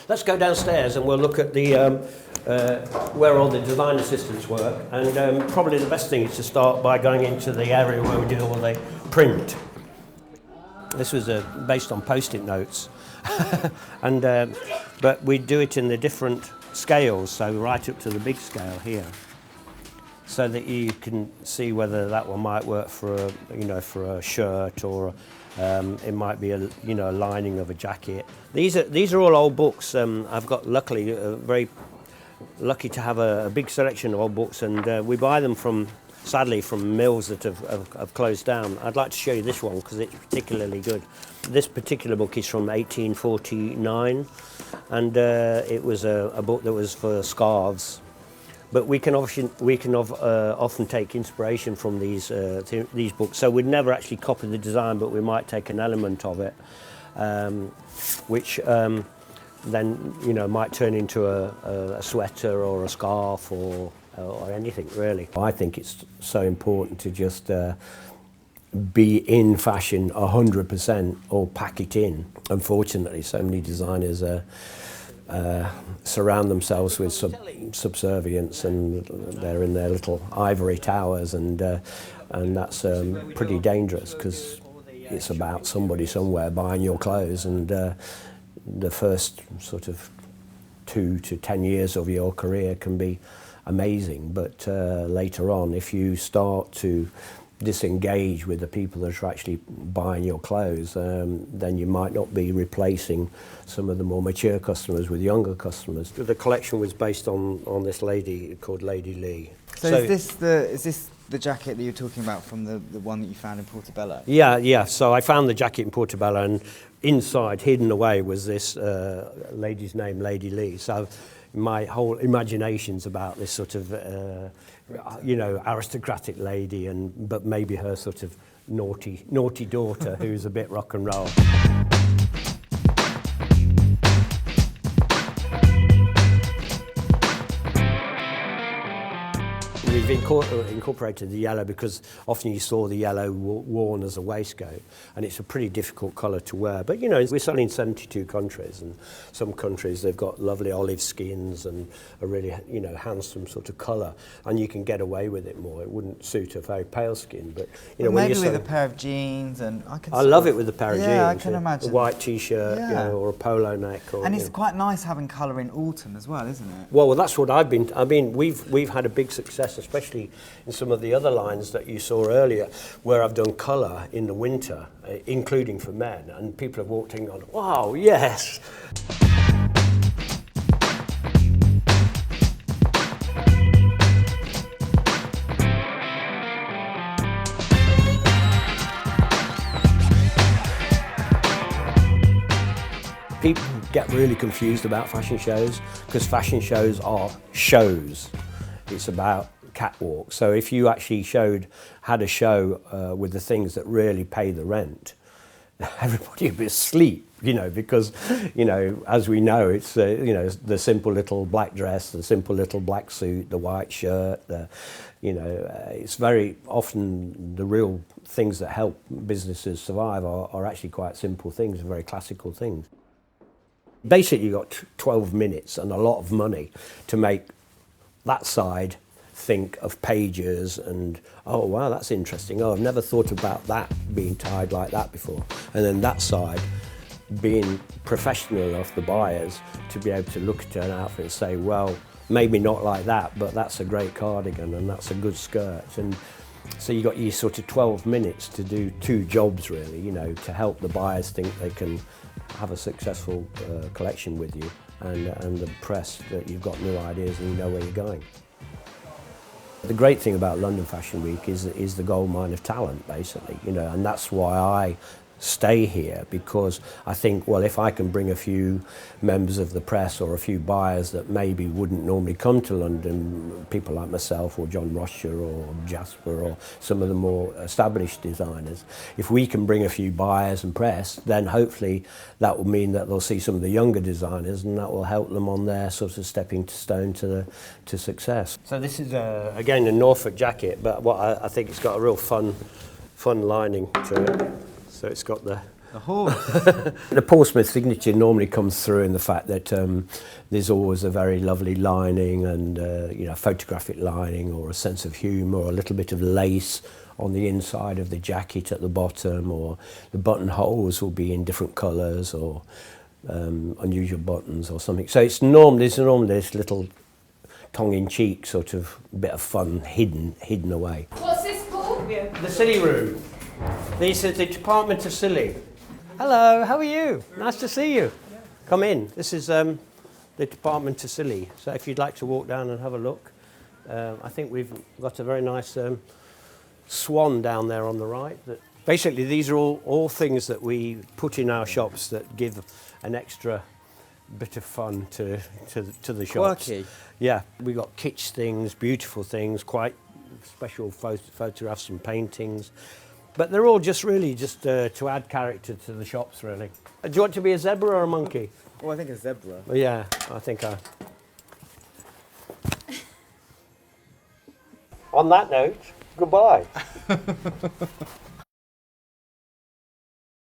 let's go downstairs and we'll look at the where all the design assistants work. And probably the best thing is to start by going into the area where we do all the print. This was based on post-it notes, and but we do it in the different scales, so right up to the big scale here, so that you can see whether that one might work for a shirt, or it might be a lining of a jacket. These are all old books. I've got very lucky to have a big selection of old books, and we buy them sadly from mills that have closed down. I'd like to show you this one because it's particularly good. This particular book is from 1849, and it was a book that was for scarves. But we can often take inspiration from these books. So we'd never actually copy the design, but we might take an element of it, which then might turn into a sweater or a scarf or anything really. I think it's so important to just be in fashion 100% or pack it in. Unfortunately, so many designers surround themselves with subservience, and they're in their little ivory towers, and that's pretty dangerous, because it's about somebody somewhere buying your clothes, and the first sort of 2 to 10 years of your career can be amazing, but later on, if you start to disengage with the people that are actually buying your clothes, then you might not be replacing some of the more mature customers with younger customers. The collection was based on this lady called Lady Lee. So is this the jacket that you're talking about from the one that you found in Portobello? Yeah. So I found the jacket in Portobello, and inside, hidden away, was this lady's name, Lady Lee. So my whole imagination's about this sort of aristocratic lady, but maybe her sort of naughty daughter who's a bit rock and roll. We've incorporated the yellow because often you saw the yellow worn as a waistcoat, and it's a pretty difficult colour to wear. But we're selling in 72 countries, and some countries they've got lovely olive skins and a really handsome sort of colour, and you can get away with it more. It wouldn't suit a very pale skin, but when maybe with a pair of jeans, and I love it with a pair of jeans. Yeah, I can imagine. A white t-shirt, or a polo neck, and it's quite nice having colour in autumn as well, isn't it? Well, that's what we've had a big success, especially in some of the other lines that you saw earlier, where I've done colour in the winter, including for men, and people have walked in and gone, wow, yes! People get really confused about fashion shows, because fashion shows are shows. It's about catwalk. So if you actually had a show with the things that really pay the rent, everybody would be asleep, because, as we know, it's, the simple little black dress, the simple little black suit, the white shirt, it's very often the real things that help businesses survive are actually quite simple things, very classical things. Basically, you've got 12 minutes and a lot of money to make that side think of pages and, oh wow, that's interesting, oh, I've never thought about that being tied like that before. And then that side being professional enough, the buyers, to be able to look at an outfit and say, well, maybe not like that, but that's a great cardigan and that's a good skirt. And so you got your sort of 12 minutes to do two jobs really, to help the buyers think they can have a successful collection with you, and the press that you've got new ideas and you know where you're going. The great thing about London Fashion Week is the goldmine of talent, basically, and that's why I stay here, because I think, well, if I can bring a few members of the press or a few buyers that maybe wouldn't normally come to London, people like myself or John Rocher or Jasper or some of the more established designers, if we can bring a few buyers and press, then hopefully that will mean that they'll see some of the younger designers, and that will help them on their sort of stepping stone to success. So this is again a Norfolk jacket, but what I think it's got a real fun lining to it. So it's got the A horse. The Paul Smith signature normally comes through in the fact that there's always a very lovely lining and photographic lining, or a sense of humour, or a little bit of lace on the inside of the jacket at the bottom, or the buttonholes will be in different colours, or unusual buttons or something. So there's normally this little tongue-in-cheek sort of bit of fun hidden away. What's this, Paul? The Silly Room. This is the Department of Silly. Hello, how are you? Nice to see you. Come in. This is the Department of Silly. So if you'd like to walk down and have a look, I think we've got a very nice swan down there on the right. Basically, these are all things that we put in our shops that give an extra bit of fun to the shops. Quirky. Yeah, we got kitsch things, beautiful things, quite special photographs and paintings, but they're all just to add character to the shops, really. Do you want to be a zebra or a monkey? Oh, I think a zebra. Well, yeah, I think I. On that note, goodbye.